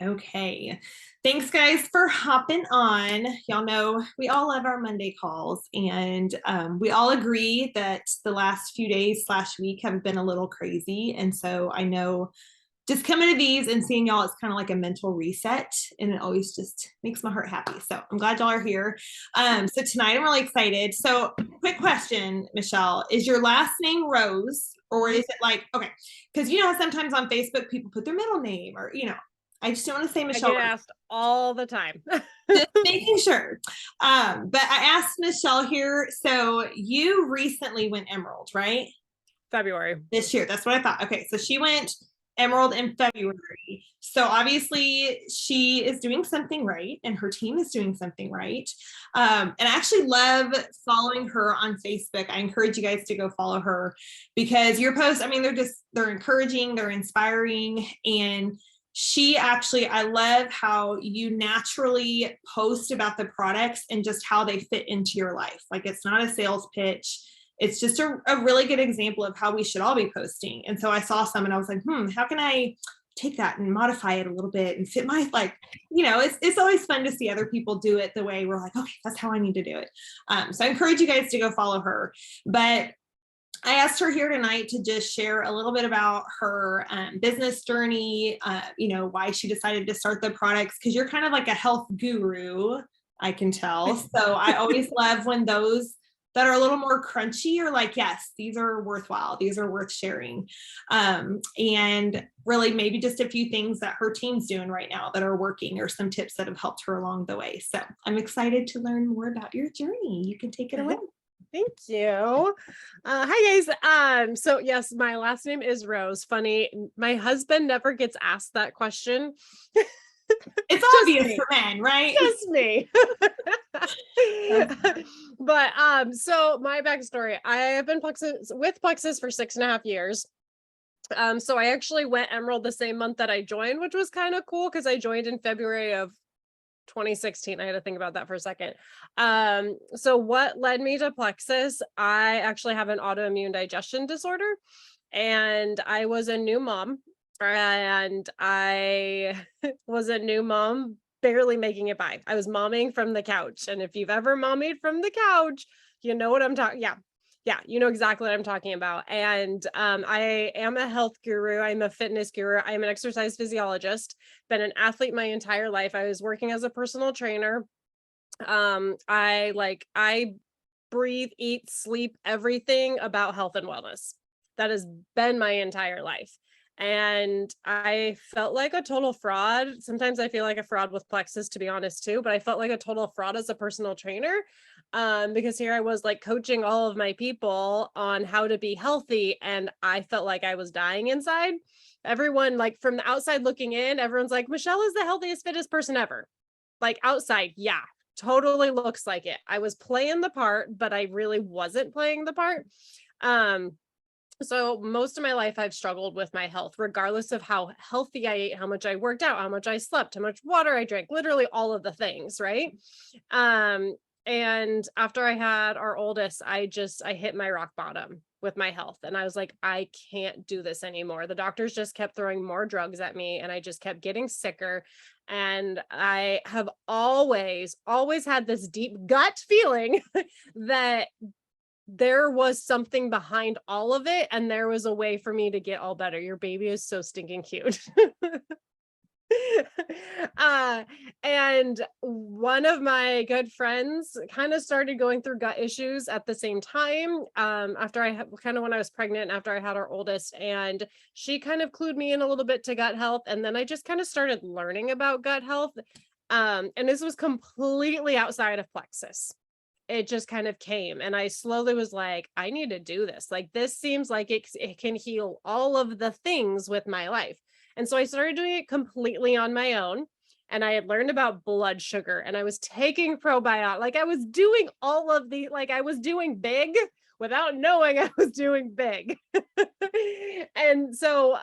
Okay. Thanks, guys, for hopping on. Y'all know we all love our Monday calls, and we all agree that the last few days slash week have been a little crazy. And so I know just coming to these and seeing y'all, it's kind of like a mental reset, and it always just makes my heart happy. So I'm glad y'all are here. So tonight I'm really excited. So, quick question, Michelle: is your last name Rose, or is it like okay? Because you know sometimes on Facebook people put their middle name, or I just don't want to say I Michelle. get asked all the time. Just making sure. But I asked Michelle here. So you recently went Emerald, right? February. This year. That's what I thought. Okay, so she went Emerald in February. So obviously she is doing something right, and her team is doing something right. And I actually love following her on Facebook. I encourage you guys to go follow her because your posts, I mean, they're encouraging, they're inspiring, and she actually, I love how you naturally post about the products and just how they fit into your life. Like it's not a sales pitch, it's just a really good example of how we should all be posting. And so I saw some and I was like, how can I take that and modify it a little bit and fit my, like, it's always fun to see other people do it the way we're like, okay, that's how I need to do it. So I encourage you guys to go follow her. But I asked her here tonight to just share a little bit about her business journey, why she decided to start the products, because you're kind of like a health guru, I can tell. So I always love when those that are a little more crunchy are like, yes, these are worthwhile. These are worth sharing. And really maybe just a few things that her team's doing right now that are working or some tips that have helped her along the way. So I'm excited to learn more about your journey. You can take it away. Thank you. Hi guys. So yes, my last name is Rose. Funny, my husband never gets asked that question. It's obvious for men, right? Just me. But so my backstory, I have been with Plexus for 6.5 years. So I actually went Emerald the same month that I joined, which was kind of cool because I joined in February of 2016. I had to think about that for a second. So what led me to Plexus? I actually have an autoimmune digestion disorder, and I was a new mom, and I was a new mom, barely making it by. I was momming from the couch, and if you've ever mommied from the couch, you know what I'm talking. Yeah, you know exactly what I'm talking about. And I am a health guru. I'm a fitness guru. I'm an exercise physiologist. Been an athlete my entire life. I was working as a personal trainer. I breathe, eat, sleep, everything about health and wellness. That has been my entire life. And I felt like a total fraud. Sometimes I feel like a fraud with Plexus, to be honest, too, but I felt like a total fraud as a personal trainer. Because here I was like coaching all of my people on how to be healthy, and I felt like I was dying inside. Everyone, like from the outside looking in, everyone's like, Michelle is the healthiest, fittest person ever. Like outside, yeah, totally looks like it. I was playing the part, but I really wasn't playing the part. So most of my life I've struggled with my health, regardless of how healthy I ate, how much I worked out, how much I slept, how much water I drank, literally all of the things, right? And after I had our oldest, I hit my rock bottom with my health, and I was like, I can't do this anymore. The doctors just kept throwing more drugs at me, and I just kept getting sicker. And I have always had this deep gut feeling that there was something behind all of it, and there was a way for me to get all better. Your baby is so stinking cute. uh, and one of my good friends kind of started going through gut issues at the same time, after I had kind of when I was pregnant, after I had our oldest, and she kind of clued me in a little bit to gut health. And then I just kind of started learning about gut health. And this was completely outside of Plexus. It just kind of came, and I slowly was like, I need to do this. Like, this seems like it can heal all of the things with my life. And so I started doing it completely on my own. And I had learned about blood sugar, and I was taking probiotic. Like I was doing all of the, like I was doing big without knowing I was doing big. And so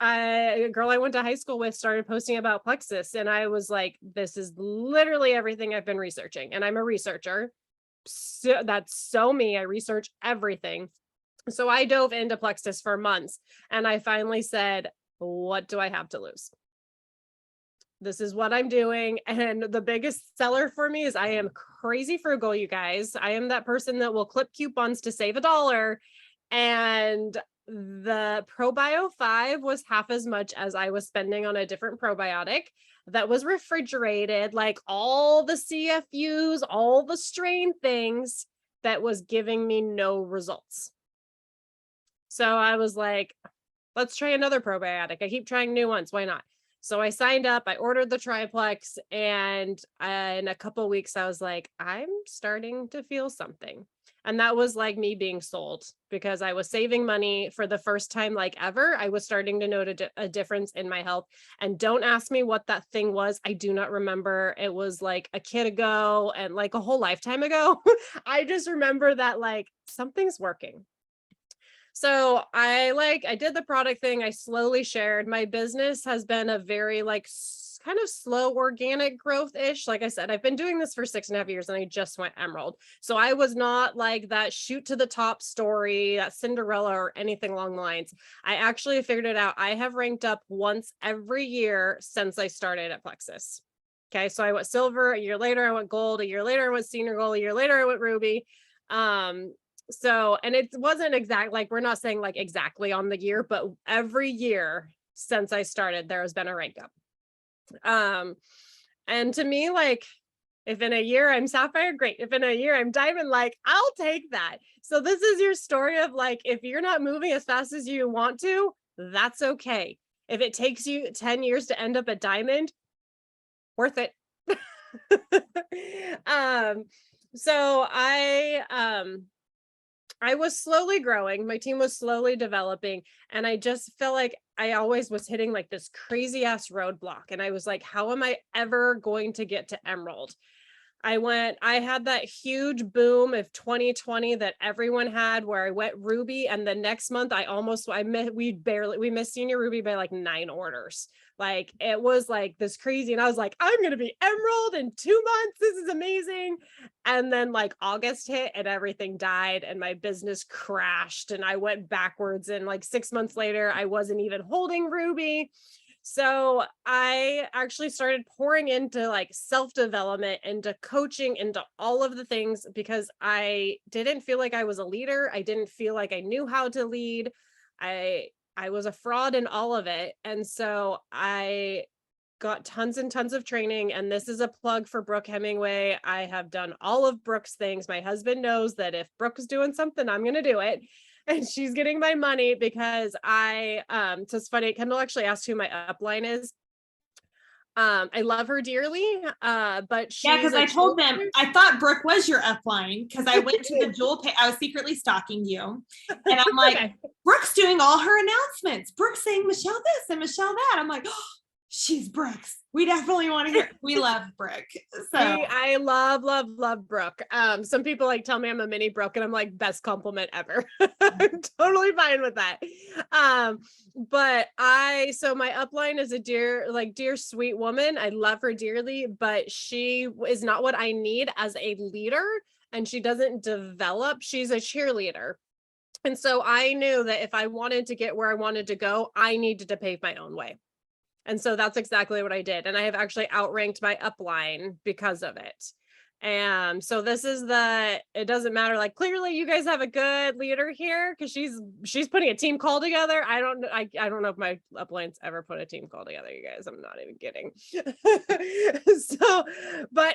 a girl I went to high school with started posting about Plexus, and I was like, this is literally everything I've been researching. And I'm a researcher. So that's so me. I research everything. So I dove into Plexus for months, and I finally said, what do I have to lose? This is what I'm doing. And the biggest seller for me is I am crazy frugal, you guys. I am that person that will clip coupons to save $1. And the ProBio 5 was half as much as I was spending on a different probiotic that was refrigerated, like all the CFUs, all the strain things, that was giving me no results. So I was like, let's try another probiotic. I keep trying new ones. Why not? So I signed up, I ordered the triplex, and in a couple of weeks, I was like, I'm starting to feel something. And that was like me being sold, because I was saving money for the first time like ever. I was starting to note a difference in my health. And don't ask me what that thing was. I do not remember. It was like a kid ago and like a whole lifetime ago. I just remember that like something's working. So I did the product thing. I slowly shared. My business has been a very like kind of slow organic growth-ish. Like I said, I've been doing this for 6.5 years and I just went Emerald. So I was not like that shoot to the top story, that Cinderella or anything along the lines. I actually figured it out. I have ranked up once every year since I started at Plexus. Okay. So I went silver, a year later I went gold, a year later I went senior gold, a year later I went ruby. So, and it wasn't exact, like we're not saying like exactly on the year, but every year since I started, there has been a rank up. And to me, like, if in a year I'm sapphire, great. If in a year I'm diamond, like, I'll take that. So this is your story of like, if you're not moving as fast as you want to, that's okay. If it takes you 10 years to end up a diamond, worth it. So I was slowly growing. My team was slowly developing. And I just felt like I always was hitting like this crazy ass roadblock. And I was like, how am I ever going to get to Emerald? I had that huge boom of 2020 that everyone had where I went Ruby. And the next month we missed senior Ruby by like 9 orders. Like it was like this crazy. And I was like, I'm going to be Emerald in 2 months. This is amazing. And then like August hit and everything died and my business crashed and I went backwards. And like 6 months later, I wasn't even holding Ruby. So I actually started pouring into like self-development, into coaching, into all of the things because I didn't feel like I was a leader. I didn't feel like I knew how to lead. I was a fraud in all of it. And so I got tons and tons of training. And this is a plug for Brooke Hemingway. I have done all of Brooke's things. My husband knows that if Brooke is doing something, I'm going to do it. And she's getting my money because so it's funny, Kendall actually asked who my upline is. I love her dearly, but yeah, because I told them I thought Brooke was your upline because I went to the jewel page. I was secretly stalking you, and I'm like, okay. Brooke's doing all her announcements. Brooke's saying Michelle this and Michelle that. I'm like, oh, she's Brooke's. We definitely want to hear. We love Brooke. So I love Brooke. Some people like tell me I'm a mini Brooke, and I'm like, best compliment ever. I'm totally fine with that. But so my upline is a dear sweet woman. I love her dearly, but she is not what I need as a leader, and she doesn't develop. She's a cheerleader. And so I knew that if I wanted to get where I wanted to go, I needed to pave my own way. And so that's exactly what I did. And I have actually outranked my upline because of it. And so this is it doesn't matter. Like clearly you guys have a good leader here because she's putting a team call together. I don't know if my upline's ever put a team call together, you guys. I'm not even kidding. So, but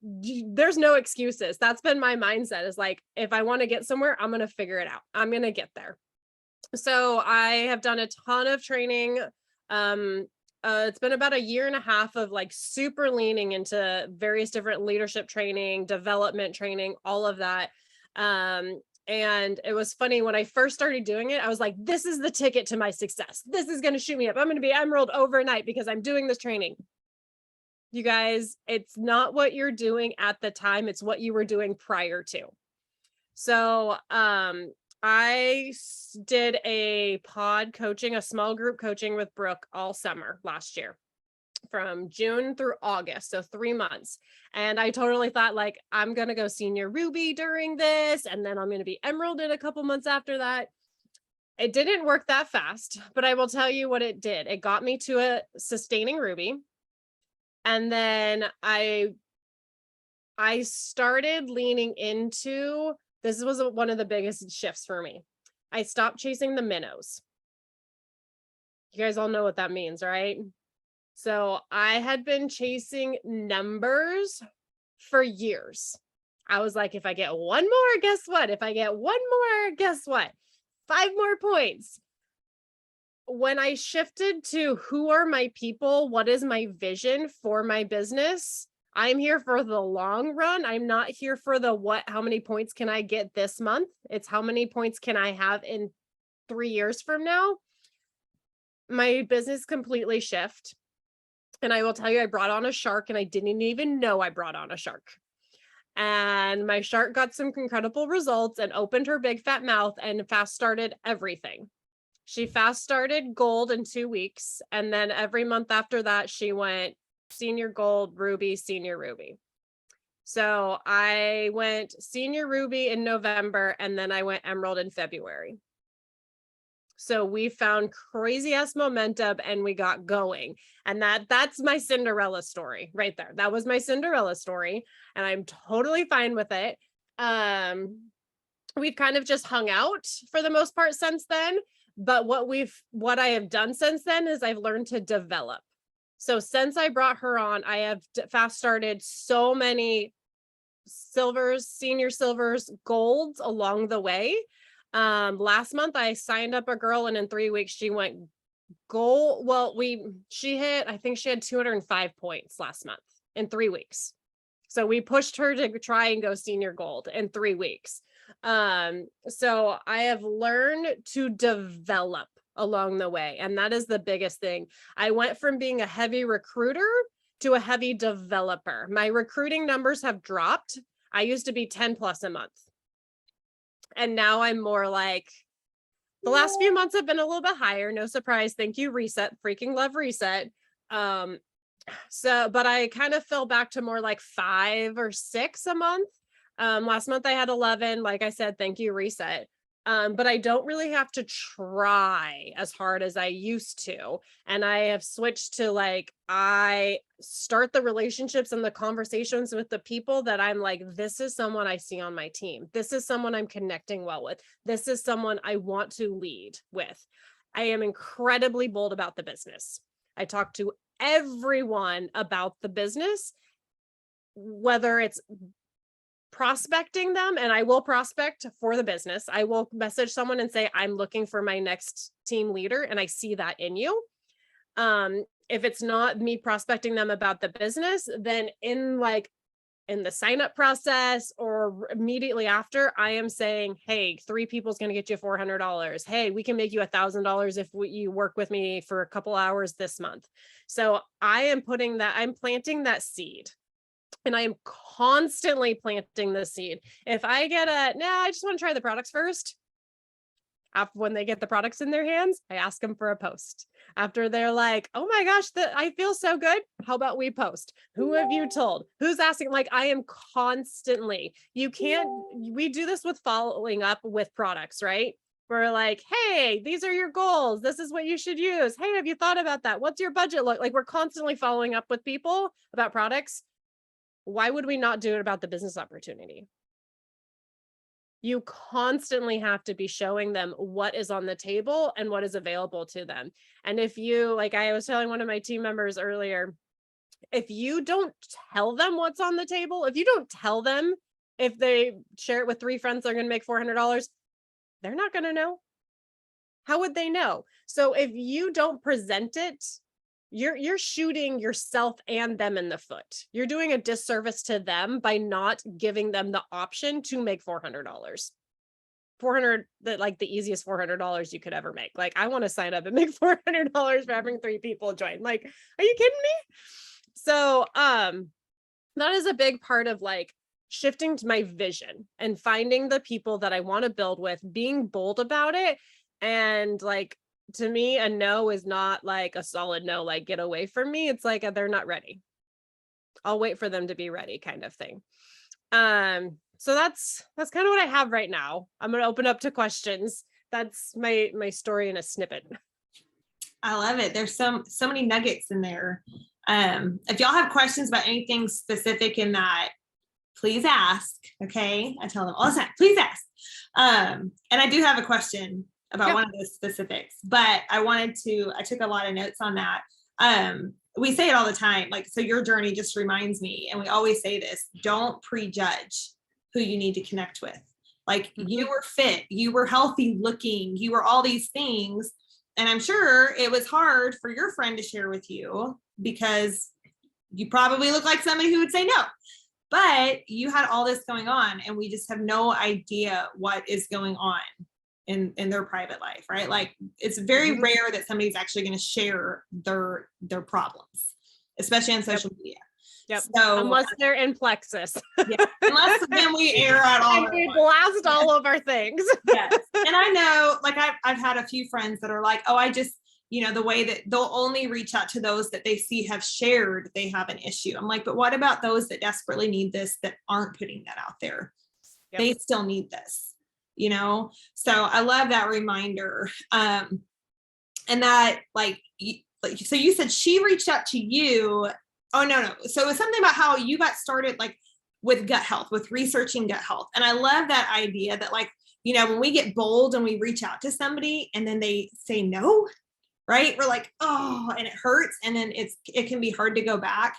there's no excuses. That's been my mindset is like, if I want to get somewhere, I'm going to figure it out. I'm going to get there. So I have done a ton of training. It's been about 1.5 years of like super leaning into various different leadership training, development training, all of that. And it was funny when I first started doing it, I was like, this is the ticket to my success. This is going to shoot me up. I'm going to be Emerald overnight because I'm doing this training. You guys, it's not what you're doing at the time. It's what you were doing prior to. So, I did a small group coaching with Brooke all summer last year from June through August. So 3 months. And I totally thought like, I'm going to go senior Ruby during this. And then I'm going to be Emerald in a couple months after that. It didn't work that fast, but I will tell you what it did. It got me to a sustaining Ruby. And then I started leaning into, this was one of the biggest shifts for me. I stopped chasing the minnows. You guys all know what that means, right? So I had been chasing numbers for years. I was like, if I get one more, guess what? If I get one more, guess what? 5 more points. When I shifted to who are my people, what is my vision for my business? I'm here for the long run. I'm not here for the what, how many points can I get this month? It's how many points can I have in 3 years from now? My business completely shift. And I will tell you, I brought on a shark and I didn't even know I brought on a shark. And my shark got some incredible results and opened her big fat mouth and fast started everything. She fast started gold in 2 weeks. And then every month after that, she went senior gold, ruby, senior ruby. So I went senior ruby in November, and then I went emerald in February. So we found crazy ass momentum and we got going. And that's my Cinderella story right there. That was my Cinderella story. And I'm totally fine with it. We've kind of just hung out for the most part since then. But what I have done since then is I've learned to develop. So since I brought her on, I have fast started so many silvers, senior silvers, golds along the way. Last month I signed up a girl and in 3 weeks she went gold. Well, I think she had 205 points last month in 3 weeks. So we pushed her to try and go senior gold in 3 weeks. So I have learned to develop along the way. And that is the biggest thing. I went from being a heavy recruiter to a heavy developer. My recruiting numbers have dropped. I used to be 10 plus a month. And now I'm more like, the last few months have been a little bit higher. No surprise. Thank you, Reset. Freaking love Reset. But I kind of fell back to more like 5 or 6 a month. Last month I had 11. Like I said, thank you, Reset. But I don't really have to try as hard as I used to. And I have switched to like, I start the relationships and the conversations with the people that I'm like, this is someone I see on my team. This is someone I'm connecting well with. This is someone I want to lead with. I am incredibly bold about the business. I talk to everyone about the business, whether it's prospecting them, and I will prospect for the business. I will message someone and say, I'm looking for my next team leader, and I see that in you. If it's not me prospecting them about the business, then in the sign up process or immediately after, I am saying, hey, 3 people's going to get you $400. Hey, we can make you $1,000 if you work with me for a couple hours this month. So I'm planting that seed. And I am constantly planting the seed. If I get I just want to try the products first. After when they get the products in their hands, I ask them for a post. After they're like, oh my gosh, I feel so good. How about we post? Who have you told? Who's asking? Like, I am constantly, we do this with following up with products, right? We're like, hey, these are your goals. This is what you should use. Hey, have you thought about that? What's your budget look like? We're constantly following up with people about products. Why would we not do it about the business opportunity? You constantly have to be showing them what is on the table and what is available to them. And if you, like I was telling one of my team members earlier, if you don't tell them what's on the table, if you don't tell them if they share it with 3 friends, they're going to make $400, they're not going to know. How would they know? So if you don't present it, you're shooting yourself and them in the foot. You're doing a disservice to them by not giving them the option to make $400. $400, like the easiest $400 you could ever make. Like, I want to sign up and make $400 for having 3 people join. Like, are you kidding me? So, that is a big part of like shifting to my vision and finding the people that I want to build with, being bold about it. And like, to me, a no is not like a solid no, like get away from me. It's like they're not ready. I'll wait for them to be ready, kind of thing. So that's kind of what I have right now. I'm going to open up to questions. That's my story in a snippet. I love it. There's so many nuggets in there. If y'all have questions about anything specific in that, please ask. Okay. I tell them all the time, please ask. And I do have a question about one of those specifics, but I took a lot of notes on that. We say it all the time, like, so your journey just reminds me, and we always say this, don't prejudge who you need to connect with. Like, you were fit, you were healthy looking, you were all these things. And I'm sure it was hard for your friend to share with you because you probably look like somebody who would say no, but you had all this going on, and we just have no idea what is going on in their private life, right? Like, it's very rare that somebody's actually going to share their problems, especially on social media. Yep. So unless they're in Plexus. Yeah, unless then we air out all and we blast all of our things. Yes. And I know, like, I've had a few friends that are like, oh, I just, the way that they'll only reach out to those that they see have shared they have an issue. I'm like, but what about those that desperately need this, that aren't putting that out there? Yep. They still need this, So I love that reminder. And that, so you said she reached out to you. Oh, no. So it was something about how you got started, like, with gut health, with researching gut health. And I love that idea that, like, when we get bold and we reach out to somebody and then they say no, right? We're like, oh, and it hurts. And then it can be hard to go back.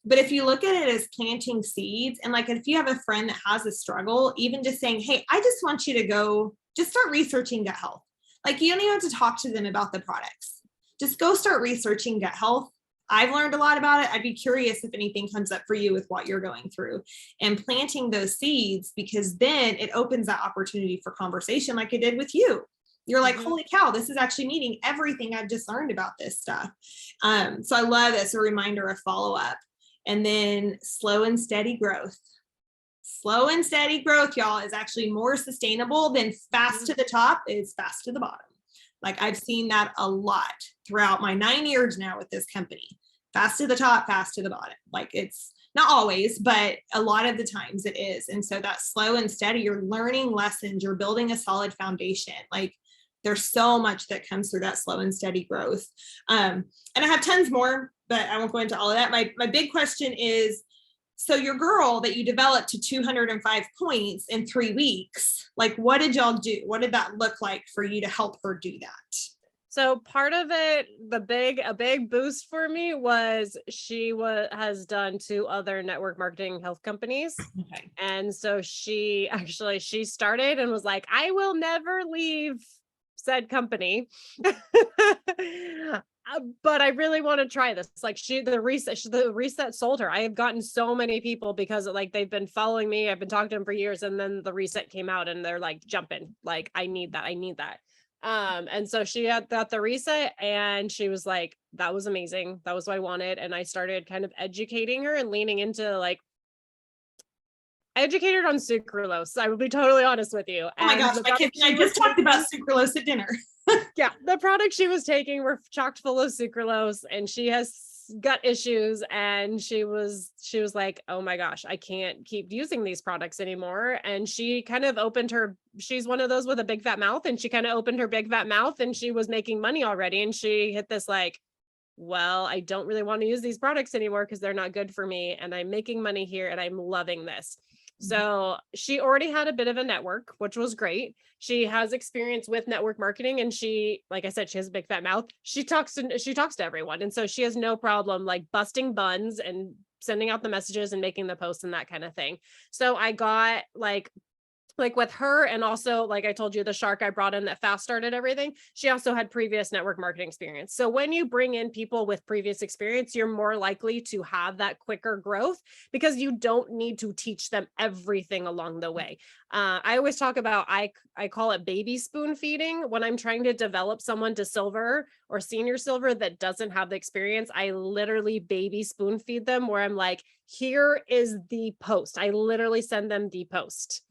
But if you look at it as planting seeds, and like, if you have a friend that has a struggle, even just saying, hey, I just want you to go, just start researching gut health. Like, you don't even have to talk to them about the products. Just go start researching gut health. I've learned a lot about it. I'd be curious if anything comes up for you with what you're going through, and planting those seeds, because then it opens that opportunity for conversation, like it did with you. You're like, holy cow, this is actually meeting everything I've just learned about this stuff. So I love this, a reminder of follow-up. And then slow and steady growth. Slow and steady growth, y'all, is actually more sustainable than fast to the top is fast to the bottom. Like, I've seen that a lot throughout my 9 years now with this company. Fast to the top, fast to the bottom. Like, it's not always, but a lot of the times it is. And so that slow and steady, you're learning lessons, you're building a solid foundation. Like, there's so much that comes through that slow and steady growth. And I have tons more, but I won't go into all of that. My big question is, so your girl that you developed to 205 points in 3 weeks, like, what did y'all do? What did that look like for you to help her do that? So part of it, a big boost for me was she has done 2 other network marketing health companies. Okay. And so she started and was like, I will never leave said company. But I really want to try this. Like, the reset sold her. I have gotten so many people because, like, they've been following me. I've been talking to them for years. And then the reset came out and they're like jumping, like, I need that. And so she had got the reset and she was like, that was amazing. That was what I wanted. And I started kind of educating her and leaning into, like, I educated her on sucralose. I will be totally honest with you. Oh my gosh, my kids and I just talked about sucralose at dinner. Yeah, the products she was taking were chock full of sucralose, and she has gut issues, and she was like, oh my gosh, I can't keep using these products anymore. And she kind of she's one of those with a big fat mouth, and she kind of opened her big fat mouth, and she was making money already. And she hit this, like, well, I don't really want to use these products anymore because they're not good for me, and I'm making money here and I'm loving this. So she already had a bit of a network, which was great. She has experience with network marketing, and she, like I said, she has a big fat mouth. She talks to everyone. And so she has no problem, like, busting buns and sending out the messages and making the posts and that kind of thing. So I got, like with her, and also, like I told you, the shark I brought in that fast started everything, she also had previous network marketing experience. So when you bring in people with previous experience, you're more likely to have that quicker growth because you don't need to teach them everything along the way. I always talk about, I call it baby spoon feeding. When I'm trying to develop someone to silver or senior silver that doesn't have the experience, I literally baby spoon feed them, where I'm like, here is the post. I literally send them the post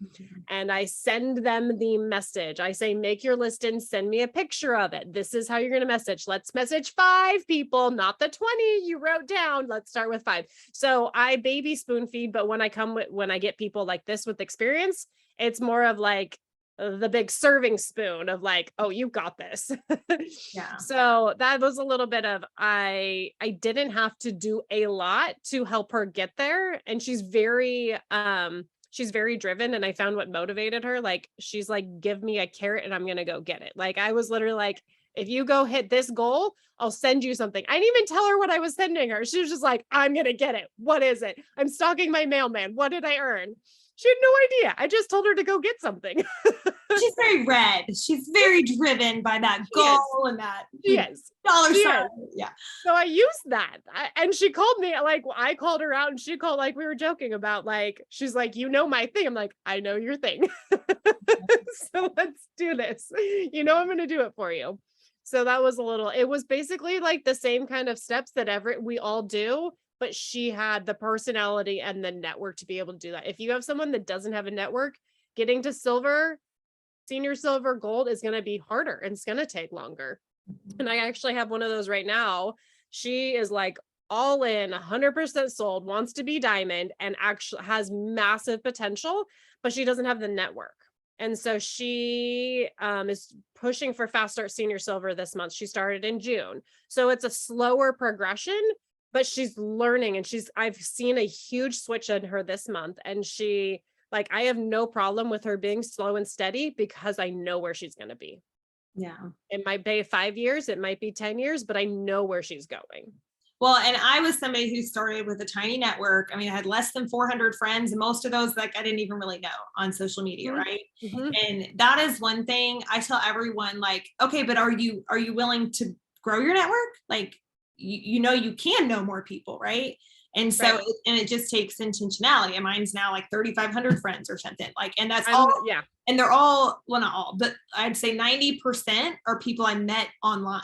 and I send them the message. I say, make your list and send me a picture of it. This is how you're going to message. Let's message 5 people, not the 20 you wrote down. Let's start with 5. So I baby spoon feed, but when I get people like this with experience, it's more of like, the big serving spoon of like, oh, you got this. Yeah. So that was a little bit of, I didn't have to do a lot to help her get there. And she's very driven. And I found what motivated her. Like, she's like, give me a carrot and I'm going to go get it. Like, I was literally like, if you go hit this goal, I'll send you something. I didn't even tell her what I was sending her. She was just like, I'm going to get it. What is it? I'm stalking my mailman. What did I earn? She had no idea. I just told her to go get something. She's very red. She's very driven by that goal and that dollar sign. Yeah. So I used that. And she called me, like, I called her out and she called, like, we were joking about, like, she's like, you know my thing. I'm like, I know your thing. So let's do this. You know, I'm going to do it for you. So that was it was basically like the same kind of steps that we all do, but she had the personality and the network to be able to do that. If you have someone that doesn't have a network, getting to silver, senior silver, gold is going to be harder and it's going to take longer. And I actually have one of those right now. She is like all in, 100% sold, wants to be diamond, and actually has massive potential, but she doesn't have the network. And so she is pushing for fast start senior silver this month. She started in June. So it's a slower progression, but she's learning, and I've seen a huge switch in her this month. And I have no problem with her being slow and steady because I know where she's going to be. Yeah. It might be 5 years, it might be 10 years, but I know where she's going. Well, and I was somebody who started with a tiny network. I mean, I had less than 400 friends, and most of those, like, I didn't even really know on social media, right? Mm-hmm. And that is one thing I tell everyone, like, okay, but are you willing to grow your network? Like, you know, you can know more people, right? And so, right. It just takes intentionality. And mine's now like 3,500 friends or something. Like, and that's all. Yeah. And they're all, well, not all, but I'd say 90% are people I met online.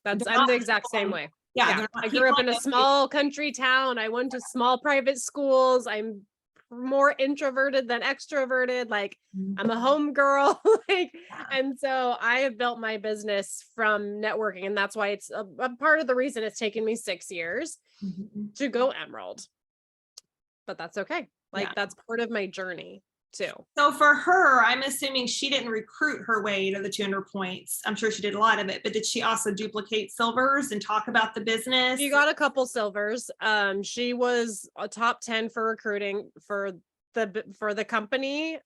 I'm the exact same way. Yeah. I grew up in a small country town. I went to small private schools. I'm more introverted than extroverted. Like, I'm a home girl. And so I have built my business from networking. And that's why it's a part of the reason it's taken me 6 years to go emerald. But that's okay. That's part of my journey too. So for her, I'm assuming she didn't recruit her way to the 200 points. I'm sure she did a lot of it, but did she also duplicate silvers and talk about the business? She got a couple silvers. She was a top 10 for recruiting for the company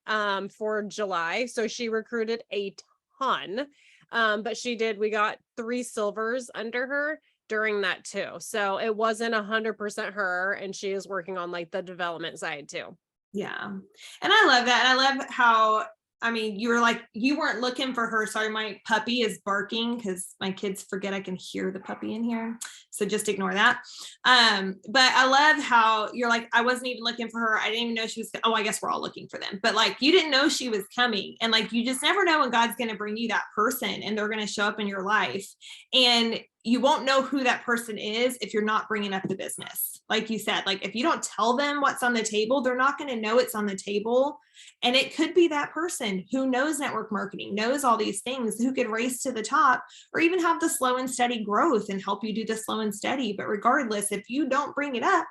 for July. So she recruited a ton. But we got 3 silvers under her during that too. So it wasn't 100% her, and she is working on like the development side too. Yeah. And I love that. And I love how, I mean, you were like, you weren't looking for her. Sorry, my puppy is barking because my kids forget I can hear the puppy in here. So just ignore that. But I love how you're like, I wasn't even looking for her. I didn't even know she was, I guess we're all looking for them, but like, you didn't know she was coming. And like, you just never know when God's going to bring you that person and they're going to show up in your life. And you won't know who that person is if you're not bringing up the business. Like you said, like if you don't tell them what's on the table, they're not going to know it's on the table. And it could be that person who knows network marketing, knows all these things, who could race to the top, or even have the slow and steady growth and help you do the slow and steady. But regardless, if you don't bring it up,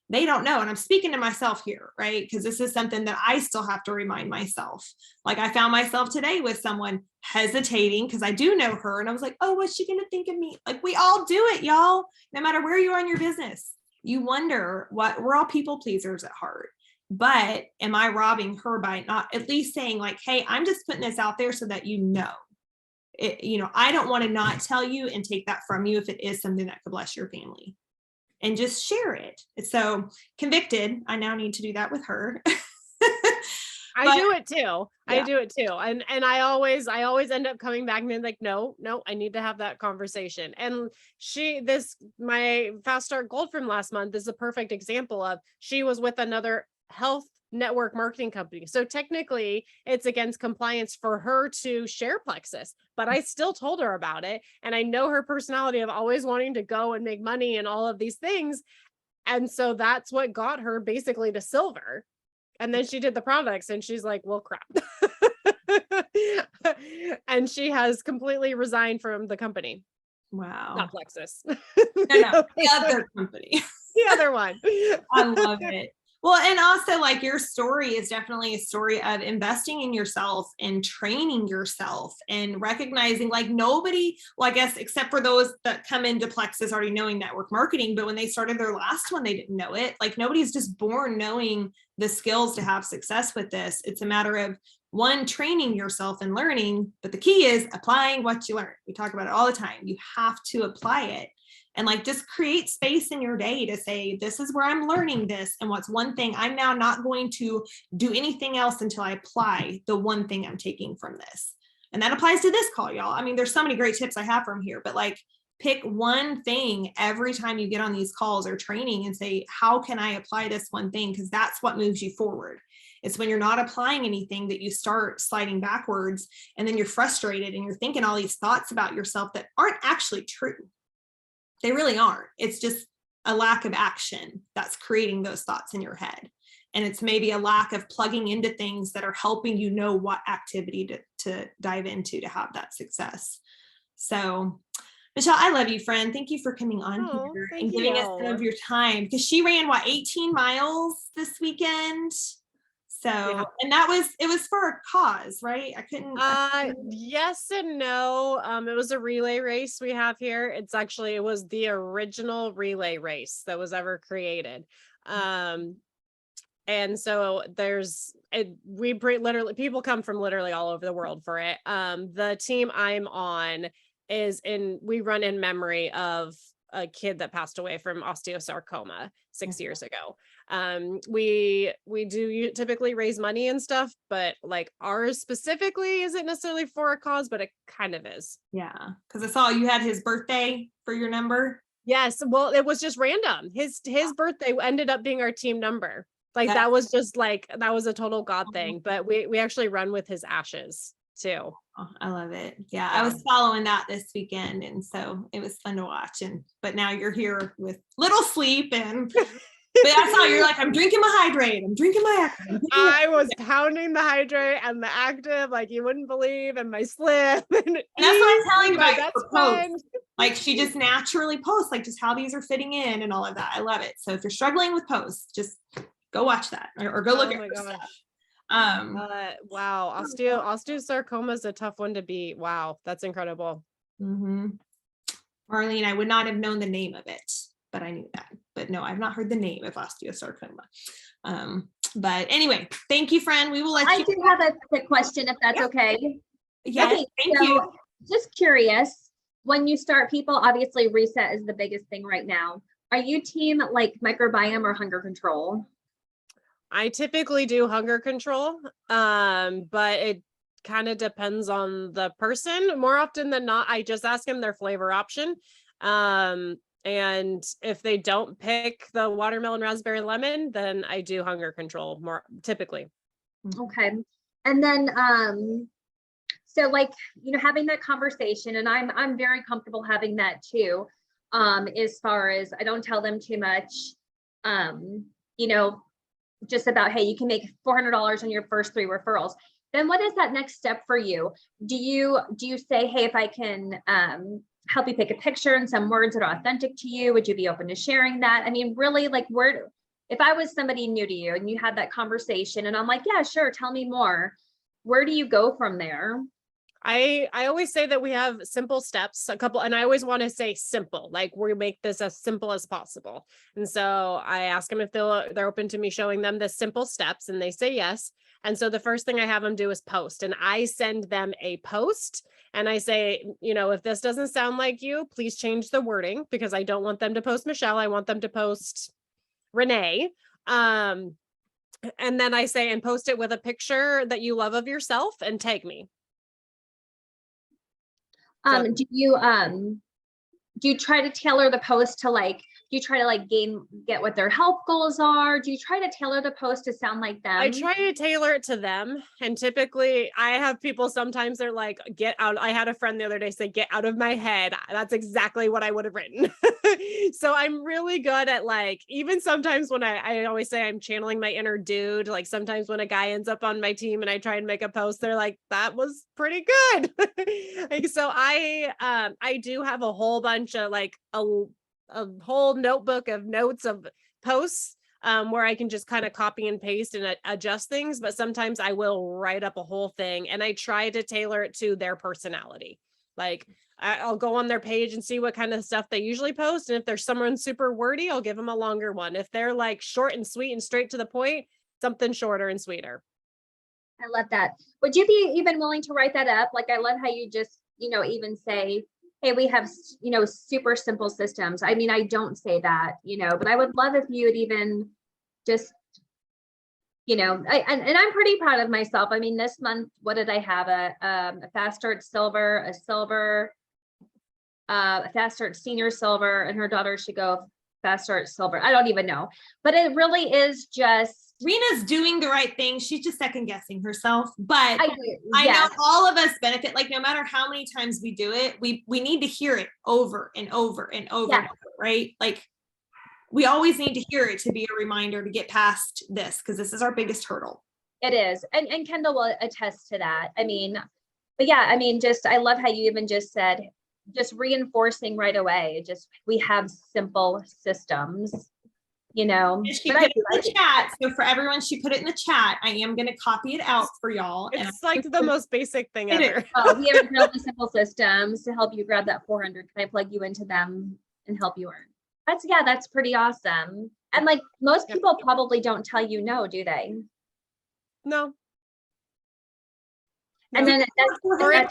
they don't know. And I'm speaking to myself here, right? Because this is something that I still have to remind myself. Like I found myself today with someone hesitating because I do know her. And I was like, oh, what's she going to think of me? Like we all do it, y'all. No matter where you are in your business, you wonder we're all people pleasers at heart. But am I robbing her by not at least saying like, hey, I'm just putting this out there so that you know. I don't want to not tell you and take that from you if it is something that could bless your family. And just share it. So convicted, I now need to do that with her. I do it too. Yeah. I do it too. And I always end up coming back and being like, no, I need to have that conversation. And my Fast Start Gold from last month is a perfect example of, she was with another health network marketing company. So technically it's against compliance for her to share Plexus, but I still told her about it. And I know her personality of always wanting to go and make money and all of these things. And so that's what got her basically to silver. And then she did the products and she's like, well, crap. And she has completely resigned from the company. Wow. Not Plexus. No, the other company. The other one. I love it. Well, and also like your story is definitely a story of investing in yourself and training yourself and recognizing like nobody, well, I guess, except for those that come into Plexus already knowing network marketing, but when they started their last one, they didn't know it. Like nobody's just born knowing the skills to have success with this. It's a matter of one, training yourself and learning, but the key is applying what you learn. We talk about it all the time. You have to apply it. And like just create space in your day to say, this is where I'm learning this. And what's one thing I'm now not going to do anything else until I apply the one thing I'm taking from this. And that applies to this call, y'all. I mean, there's so many great tips I have from here, but like pick one thing every time you get on these calls or training and say, how can I apply this one thing? Because that's what moves you forward. It's when you're not applying anything that you start sliding backwards, and then you're frustrated and you're thinking all these thoughts about yourself that aren't actually true. They really aren't. It's just a lack of action that's creating those thoughts in your head. And it's maybe a lack of plugging into things that are helping you know what activity to dive into to have that success. So, Michelle, I love you, friend. Thank you for coming on here and giving us some of your time, because she ran 18 miles this weekend. So, yeah. And it was for a cause, right? I couldn't. Yes and no. It was a relay race we have here. It was the original relay race that was ever created. And so literally people come from literally all over the world for it. The team I'm on we run in memory of a kid that passed away from osteosarcoma 6 years ago. We do typically raise money and stuff, but like ours specifically isn't necessarily for a cause, but it kind of is. Yeah. Cause I saw you had his birthday for your number. Yes. Well, it was just random. His birthday ended up being our team number. Like that was a total God thing, but we actually run with his ashes too. Oh, I love it. Yeah, I was following that this weekend, and so it was fun to watch. But now you're here with little sleep, and but I saw you're like, I'm drinking my hydrate. I'm drinking my active. I was pounding the hydrate and the active like you wouldn't believe, and my slip. And that's what I'm telling you about your post. Like she just naturally posts, like just how these are fitting in and all of that. I love it. So if you're struggling with posts, just go watch that or go look at her stuff. Wow, osteosarcoma is a tough one to beat. Wow, that's incredible. Marlene, I would not have known the name of it, but I knew that. But no, I've not heard the name of osteosarcoma. But anyway, thank you, friend. We will let you. I do have a quick question, if that's okay. Yes, okay, thank you. Just curious, when you start people, obviously reset is the biggest thing right now. Are you team like microbiome or hunger control? I typically do hunger control, but it kind of depends on the person. More often than not, I just ask them their flavor option. And if they don't pick the watermelon, raspberry, lemon, then I do hunger control more typically. Okay. And then, so like, having that conversation, and I'm very comfortable having that too, as far as I don't tell them too much, just about, hey, you can make $400 on your first 3 referrals. Then what is that next step for you? Do you say, hey, if I can help you pick a picture and some words that are authentic to you, would you be open to sharing that? I mean, really, like, if I was somebody new to you and you had that conversation and I'm like, yeah, sure, tell me more, where do you go from there? I always say that we have simple steps, and I always want to say simple, like we make this as simple as possible. And so I ask them if they're open to me showing them the simple steps, and they say yes. And so the first thing I have them do is post, and I send them a post and I say, if this doesn't sound like you, please change the wording, because I don't want them to post Michelle. I want them to post Renee. And then I say, and post it with a picture that you love of yourself and tag me. Do you try to tailor the post to do you try to get what their health goals are? Do you try to tailor the post to sound like them? I try to tailor it to them. And typically I have people, sometimes they're like, get out. I had a friend the other day say, get out of my head. That's exactly what I would have written. So I'm really good at even sometimes when I always say I'm channeling my inner dude, like sometimes when a guy ends up on my team and I try and make a post, they're like, that was pretty good. So I do have a whole bunch of a whole notebook of notes of posts where I can just kind of copy and paste and adjust things, but sometimes I will write up a whole thing and I try to tailor it to their personality. Like I'll go on their page and see what kind of stuff they usually post. And if there's someone super wordy, I'll give them a longer one. If they're like short and sweet and straight to the point, something shorter and sweeter. I love that. Would you be even willing to write that up? Like, I love how you just, even say, hey, we have, super simple systems. I mean, I don't say that, but I would love if you would even just, and I'm pretty proud of myself. I mean, this month, what did I have? A fast start silver, a silver, a fast start senior silver, and her daughter should go fast start silver. I don't even know, but it really is just, Rena's doing the right thing. She's just second guessing herself, but I yes. know all of us benefit. Like no matter how many times we do it, we need to hear it over and over and over, Yeah. and over, right? Like we always need to hear it to be a reminder to get past this, because this is our biggest hurdle. It is. And Kendall will attest to that. I mean, but yeah, I mean, just, I love how you even just said, just reinforcing right away, just, we have simple systems, She but put it in the chat. So for everyone, she put it in the chat. I am going to copy it out for y'all. It's like the most basic thing It ever. is. Oh, we have really simple systems to help you grab that 400. Can I plug you into them and help you earn? That's pretty awesome. And like most people probably don't tell you no, do they? No. And then or if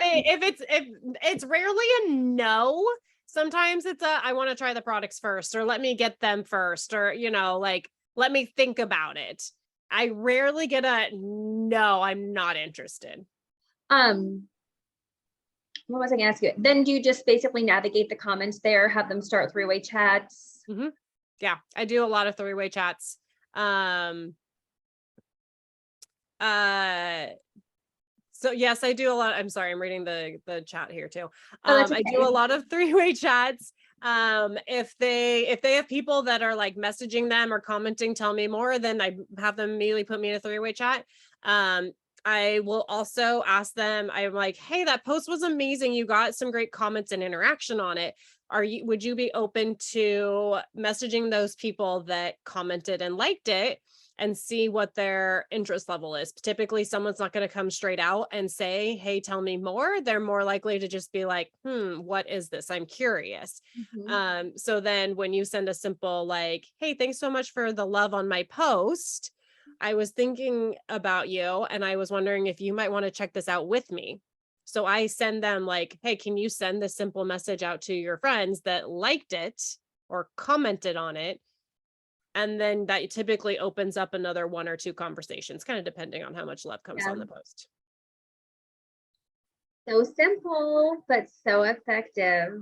it's rarely a no, sometimes it's I want to try the products first, or let me get them first, or like let me think about it. I rarely get a no, I'm not interested. What was I gonna ask you? Then do you just basically navigate the comments there, have them start three-way chats? Mm-hmm. Yeah, I do a lot of three-way chats. So yes, I do a lot. I'm sorry, I'm reading the chat here too. Okay. I do a lot of three-way chats. If they have people that are like messaging them or commenting, tell me more, then I have them immediately put me in a three-way chat. I will also ask them, I'm like, hey, that post was amazing. You got some great comments and interaction on it. Would you be open to messaging those people that commented and liked it and see what their interest level is? Typically, someone's not going to come straight out and say, hey, tell me more. They're more likely to just be like, what is this? I'm curious. Mm-hmm. So then when you send a simple like, hey, thanks so much for the love on my post, I was thinking about you and I was wondering if you might want to check this out with me. So I send them like, hey, can you send this simple message out to your friends that liked it or commented on it? And then that typically opens up another one or two conversations, kind of depending on how much love comes on the post. So simple, but so effective.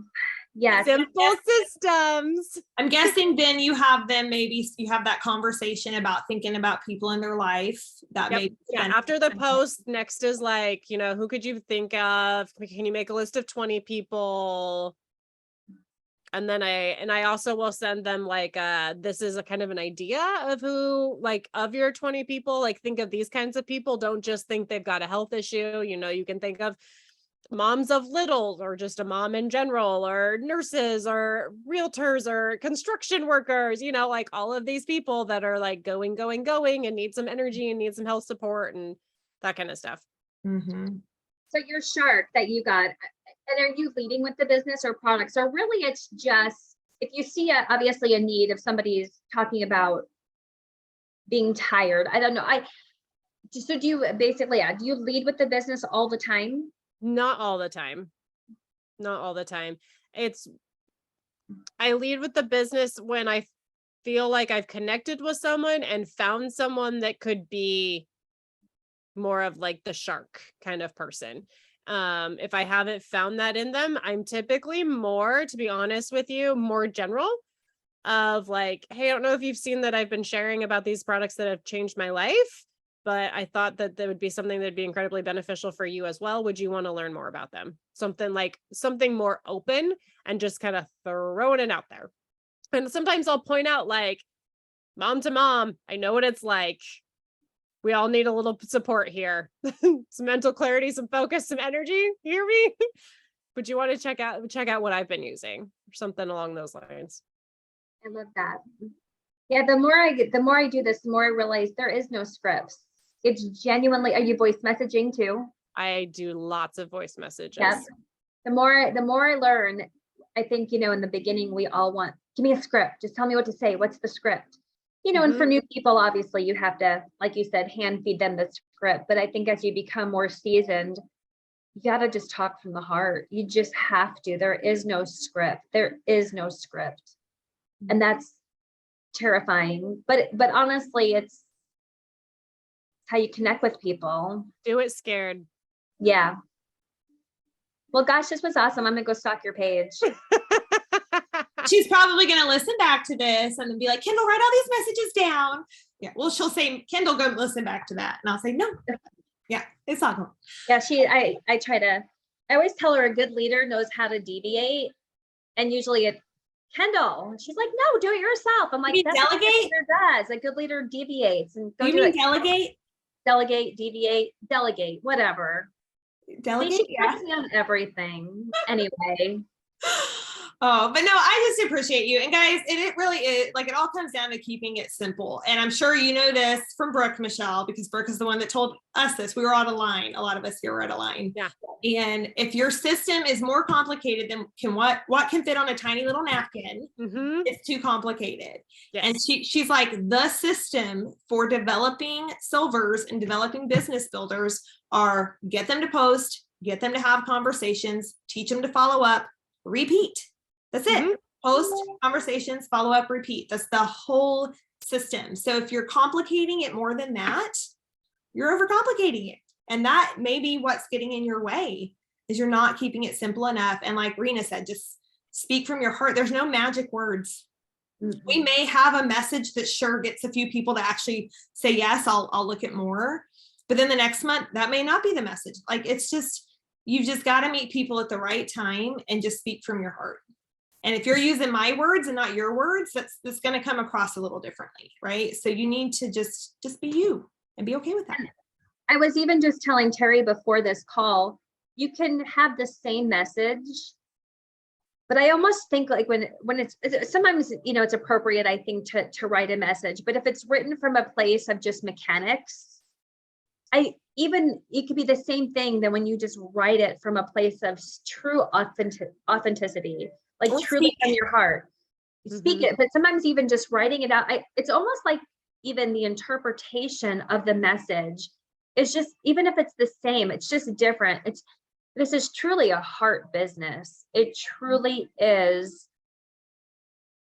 Yes. Simple systems. I'm guessing then you have that conversation about thinking about people in their life that maybe after the post. Next is like, who could you think of? Can you make a list of 20 people? And then I also will send them like, this is a kind of an idea of who, like, of your 20 people, like think of these kinds of people. Don't just think they've got a health issue. You can think of moms of littles, or just a mom in general, or nurses, or realtors, or construction workers, like all of these people that are like going and need some energy and need some health support and that kind of stuff. Mm-hmm. So your shark that you got, and are you leading with the business or products? Or really it's just, if you see obviously a need, if somebody's talking about being tired, I don't know. So do you basically, do you lead with the business all the time? Not all the time. I lead with the business when I feel like I've connected with someone and found someone that could be more of like the shark kind of person. If I haven't found that in them, I'm typically more, to be honest with you, more general of like, hey, I don't know if you've seen that I've been sharing about these products that have changed my life, but I thought that there would be something that'd be incredibly beneficial for you as well. Would you want to learn more about them? Something more open and just kind of throwing it out there. And sometimes I'll point out like, mom to mom, I know what it's like. We all need a little support here. Some mental clarity, some focus, some energy. Hear me? Would you want to check out what I've been using or something along those lines? I love that. Yeah, the more I do this, the more I realize there is no scripts. It's genuinely, are you voice messaging too? I do lots of voice messages. Yep. The more I learn, I think, in the beginning, we all want, give me a script. Just tell me what to say. What's the script? And for new people, obviously you have to, like you said, hand feed them the script. But I think as you become more seasoned, you got to just talk from the heart. You just have to. There is no script. There is no script. And that's terrifying. But honestly, it's how you connect with people. Do it scared. Yeah. Well, gosh, this was awesome. I'm gonna go stalk your page. She's probably going to listen back to this and then be like, Kendall, write all these messages down. Yeah. Well, she'll say, Kendall, go listen back to that. And I'll say, no. Yeah, it's awesome. Yeah, I always tell her a good leader knows how to deviate. And usually Kendall, she's like, no, do it yourself. I'm like, that's what a good leader does. A good leader deviates and go do it. Delegate, deviate, delegate, whatever. Delegate, she corrects me on everything anyway. Oh, but no, I just appreciate you. And guys, it really is like, it all comes down to keeping it simple. And I'm sure you know this from Brooke, Michelle, because Brooke is the one that told us this. We were out of line. A lot of us here were out of line. Yeah. And if your system is more complicated than what can fit on a tiny little napkin, it's too complicated. Yes. And she's like, the system for developing silvers and developing business builders are get them to post, get them to have conversations, teach them to follow up, repeat. That's it. Post, conversations, follow up, repeat. That's the whole system. So if you're complicating it more than that, you're overcomplicating it. And that may be what's getting in your way, is you're not keeping it simple enough. And like Rena said, just speak from your heart. There's no magic words. We may have a message that sure gets a few people to actually say, yes, I'll look at more. But then the next month, that may not be the message. Like, it's just, you've just got to meet people at the right time and just speak from your heart. And if you're using my words and not your words, that's going to come across a little differently, right? So you need to just be you and be okay with that. I was even just telling Terry before this call, you can have the same message, but I almost think like when it's sometimes, it's appropriate, I think, to write a message, but if it's written from a place of just mechanics, it could be the same thing than when you just write it from a place of true authenticity. Like truly from your heart, speak it. But sometimes even just writing it out, it's almost like even the interpretation of the message is just, even if it's the same, it's just different. This is truly a heart business. It truly is.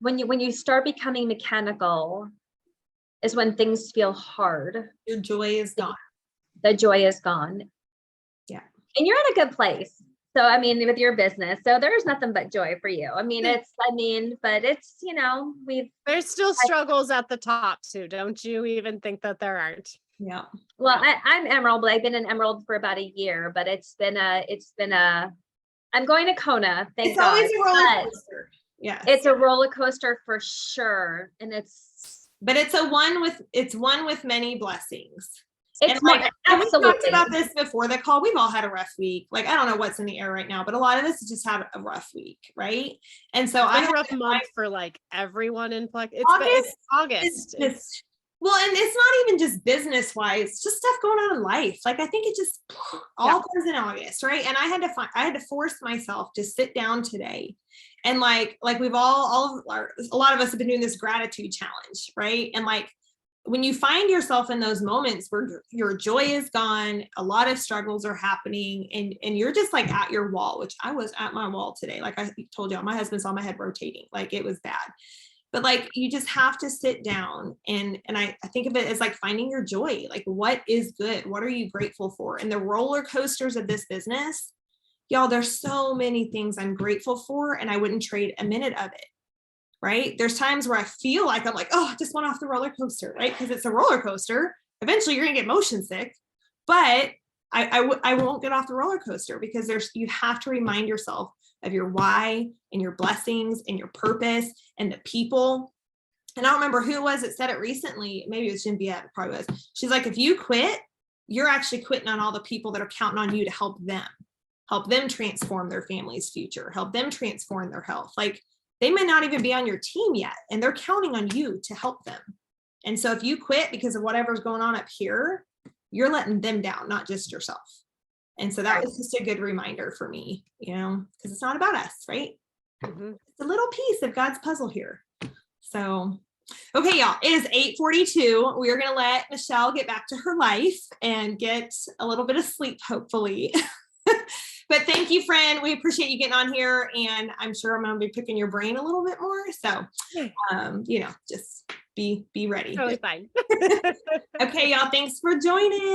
When you start becoming mechanical is when things feel hard. Your joy is gone. The joy is gone. Yeah. And you're in a good place. So, I mean, with your business, so there's nothing but joy for you. I mean, but it's, there's still struggles at the top too. Don't you even think that there aren't? Yeah. Well, I'm Emerald, but I've been in Emerald for about a year, but I'm going to Kona. Thank God. It's always a roller coaster. Yeah. It's a roller coaster for sure. And it's one with many blessings. It's more, absolutely. We talked about this before the call. We've all had a rough week. Like, I don't know what's in the air right now, but a lot of us just had a rough week, right? And so it's a rough month for like everyone in Plex. It's August. Well, and it's not even just business wise, just stuff going on in life. Like, I think it just all comes in August, right? And I had to force myself to sit down today. And like we've a lot of us have been doing this gratitude challenge, right? And like, when you find yourself in those moments where your joy is gone, a lot of struggles are happening, and you're just like at your wall, which I was at my wall today. Like I told y'all, my husband saw my head rotating, like it was bad. But like, you just have to sit down and I think of it as like finding your joy. Like, what is good? What are you grateful for? And the roller coasters of this business, y'all, there's so many things I'm grateful for, and I wouldn't trade a minute of it. Right? There's times where I feel like I'm like, oh, I just went off the roller coaster, right? Because it's a roller coaster. Eventually you're going to get motion sick, but I won't get off the roller coaster, because you have to remind yourself of your why and your blessings and your purpose and the people. And I don't remember who it was that said it recently. Maybe it was Jim Biet, it probably was. She's like, if you quit, you're actually quitting on all the people that are counting on you to help them transform their family's future, help them transform their health. Like, they may not even be on your team yet, and they're counting on you to help them. And so if you quit because of whatever's going on up here, you're letting them down, not just yourself. And so that was just a good reminder for me, because it's not about us, right? Mhm. It's a little piece of God's puzzle here. So, okay, y'all, it is 8:42. We are going to let Michelle get back to her life and get a little bit of sleep, hopefully. But thank you, friend. We appreciate you getting on here, and I'm sure I'm going to be picking your brain a little bit more. So, just be ready. Totally fine. Okay, y'all, thanks for joining.